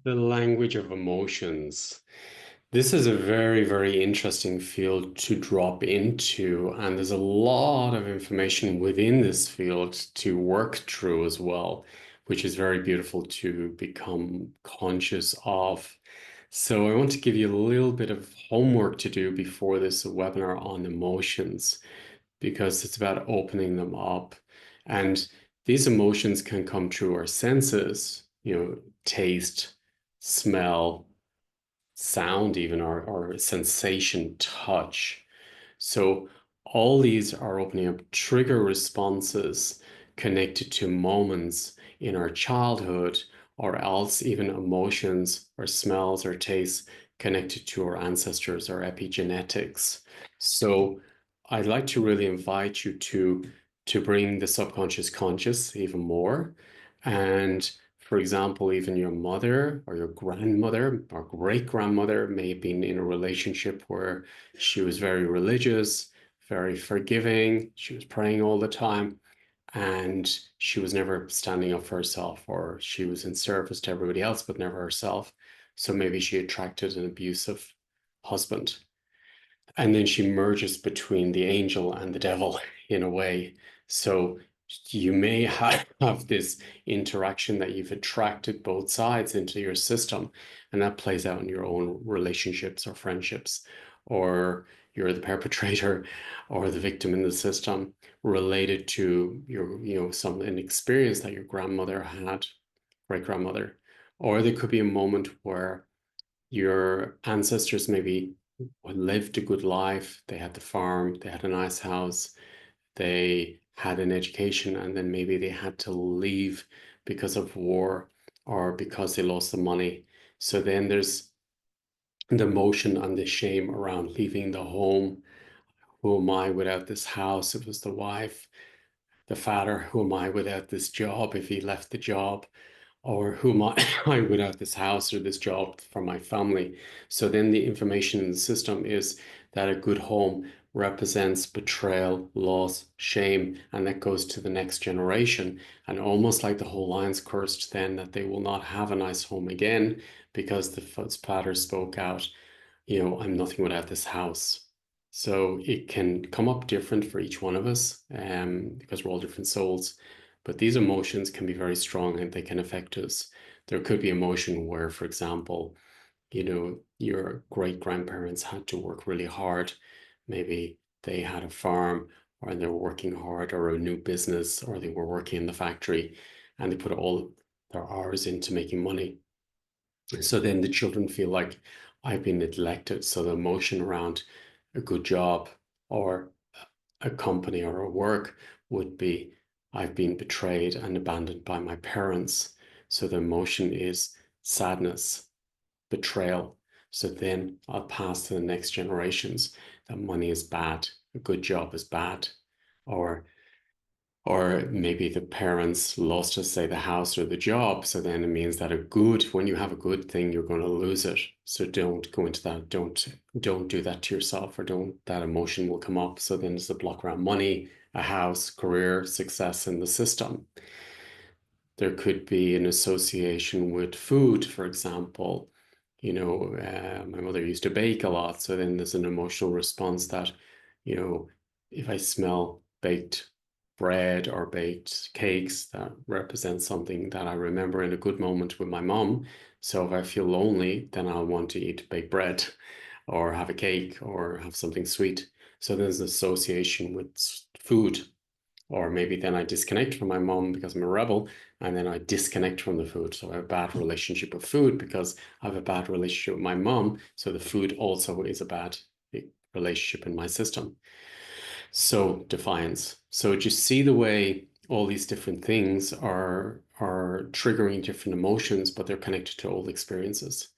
The language of emotions. This is a very, very interesting field to drop into, and there's a lot of information within this field to work through as well, which is very beautiful to become conscious of. So I want to give you a little bit of homework to do before this webinar on emotions, because it's about opening them up. And these emotions can come through our senses, taste, smell, sound, even or sensation, touch. So all these are opening up trigger responses connected to moments in our childhood, or else even emotions or smells or tastes connected to our ancestors or epigenetics. So I'd like to really invite you to bring the subconscious conscious even more. And for example, even your mother or your grandmother or great grandmother may have been in a relationship where she was very religious, very forgiving. She was praying all the time, and she was never standing up for herself, or she was in service to everybody else, but never herself. So maybe she attracted an abusive husband. And then she merges between the angel and the devil in a way. So you may have this interaction that you've attracted both sides into your system, and that plays out in your own relationships or friendships, or you're the perpetrator or the victim in the system related to an experience that your grandmother had, great grandmother. Or there could be a moment where your ancestors maybe lived a good life. They had the farm, they had a nice house, they had an education, and then maybe they had to leave because of war or because they lost the money. So then there's the emotion and the shame around leaving the home. Who am I without this house? It was the wife. The father, who am I without this job if he left the job? Or who am I without this house or this job for my family? So then the information in the system is that a good home represents betrayal, loss, shame, and that goes to the next generation. And almost like the whole line's cursed, then that they will not have a nice home again because the father spoke out, I'm nothing without this house. So it can come up different for each one of us, because we're all different souls. But these emotions can be very strong and they can affect us. There could be emotion where, for example, your great grandparents had to work really hard. Maybe they had a farm, or they were working hard, or a new business, or they were working in the factory, and they put all their hours into making money. So then the children feel like I've been neglected. So the emotion around a good job or a company or a work would be I've been betrayed and abandoned by my parents. So the emotion is sadness, betrayal. So then I'll pass to the next generations that money is bad, a good job is bad, or maybe the parents lost, us say, the house or the job. So then it means that when you have a good thing, you're going to lose it. So don't go into that. Don't do that to yourself, or don't, that emotion will come up. So then there's a block around money, a house, career, success in the system. There could be an association with food, for example. My mother used to bake a lot. So then there's an emotional response that, you know, if I smell baked bread or baked cakes, that represents something that I remember in a good moment with my mom. So if I feel lonely, then I'll want to eat baked bread or have a cake or have something sweet. So there's an association with food. Or maybe then I disconnect from my mom because I'm a rebel, and then I disconnect from the food. So I have a bad relationship with food because I have a bad relationship with my mom. So the food also is a bad relationship in my system. So defiance. So just see the way all these different things are triggering different emotions, but they're connected to old experiences.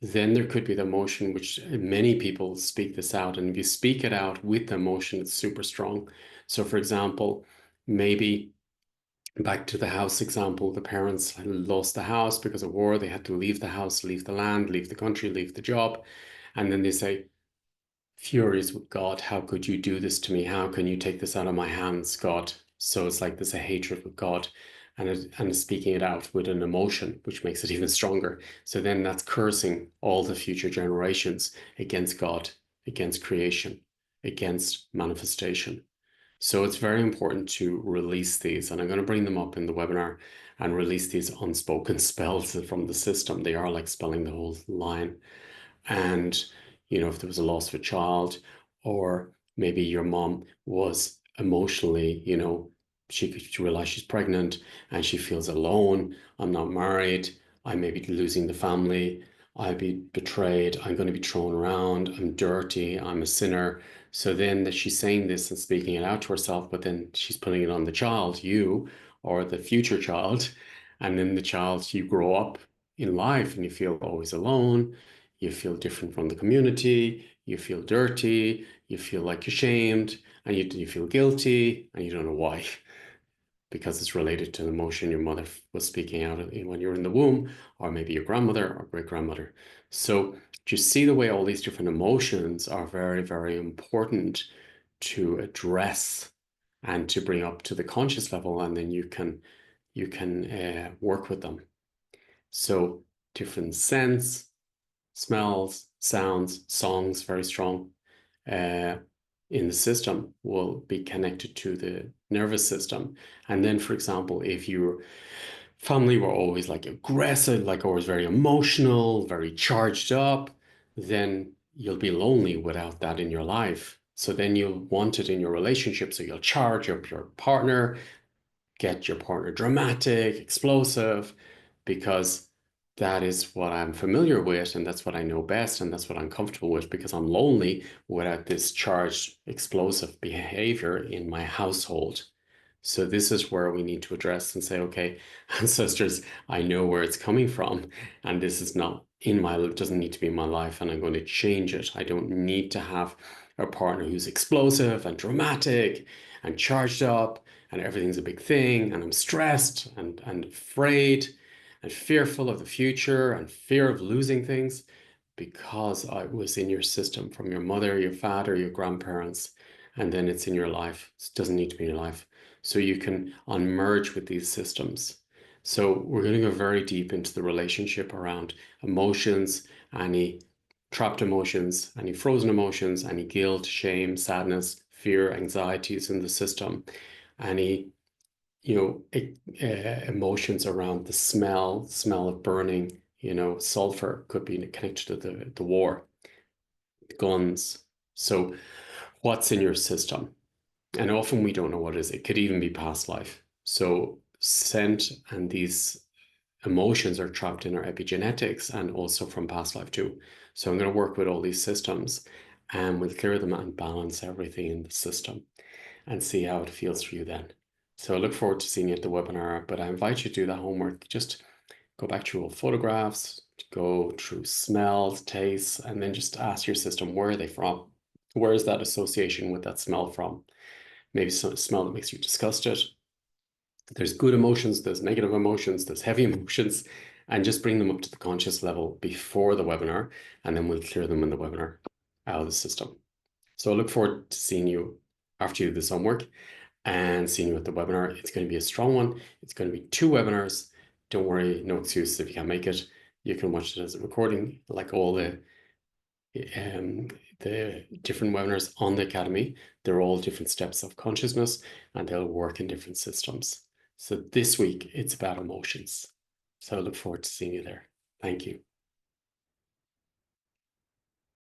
Then there could be the emotion, which many people speak this out, and if you speak it out with the emotion, it's super strong. So, for example, maybe back to the house example, the parents lost the house because of war. They had to leave the house, leave the land, leave the country, leave the job. And then they say, furious with God, how could you do this to me? How can you take this out of my hands, God? So it's like there's a hatred with God. and is speaking it out with an emotion, which makes it even stronger. So then that's cursing all the future generations against God, against creation, against manifestation. So it's very important to release these, and I'm going to bring them up in the webinar and release these unspoken spells from the system. They are like spelling the whole line. And, if there was a loss of a child, or maybe your mom was emotionally, she realized she's pregnant and she feels alone. I'm not married. I may be losing the family. I'll be betrayed. I'm going to be thrown around. I'm dirty. I'm a sinner. So then that she's saying this and speaking it out to herself, but then she's putting it on the child, you, or the future child. And then the child, you grow up in life and you feel always alone. You feel different from the community, you feel dirty, you feel like ashamed, and you feel guilty, and you don't know why, because it's related to an emotion your mother was speaking out when you were in the womb, or maybe your grandmother or great grandmother. So just see the way all these different emotions are very, very important to address and to bring up to the conscious level, and then you can work with them. So different scents, smells, sounds, songs, very strong uh, in the system will be connected to the nervous system. And then, for example, if your family were always like aggressive, like always very emotional, very charged up, then you'll be lonely without that in your life. So then you'll want it in your relationship. So you'll charge up your partner, get your partner dramatic, explosive, because that is what I'm familiar with, and that's what I know best, and that's what I'm comfortable with, because I'm lonely without this charged, explosive behavior in my household. So this is where we need to address and say, okay, ancestors, I know where it's coming from, and this is not in my, it doesn't need to be in my life, and I'm going to change it. I don't need to have a partner who's explosive and dramatic and charged up, and everything's a big thing, and I'm stressed and afraid and fearful of the future and fear of losing things because I was in your system from your mother, your father, your grandparents, and then it's in your life. It doesn't need to be in your life. So you can unmerge with these systems. So we're going to go very deep into the relationship around emotions, any trapped emotions, any frozen emotions, any guilt, shame, sadness, fear, anxieties in the system, any emotions around the smell of burning, sulfur could be connected to the war, guns. So what's in your system? And often we don't know what it is. It could even be past life. So scent and these emotions are trapped in our epigenetics and also from past life too. So I'm going to work with all these systems and we'll clear them and balance everything in the system and see how it feels for you then. So I look forward to seeing you at the webinar, but I invite you to do that homework. Just go back through all photographs, go through smells, tastes, and then just ask your system, where are they from? Where is that association with that smell from? Maybe some smell that makes you disgusted. There's good emotions, there's negative emotions, there's heavy emotions, and just bring them up to the conscious level before the webinar, and then we'll clear them in the webinar out of the system. So I look forward to seeing you after you do this homework and seeing you at the webinar. It's going to be a strong one. It's going to be 2 webinars. Don't worry, no excuse if you can't make it. You can watch it as a recording, like all the different webinars on the Academy. They're all different steps of consciousness and they'll work in different systems. So this week, it's about emotions. So I look forward to seeing you there. Thank you.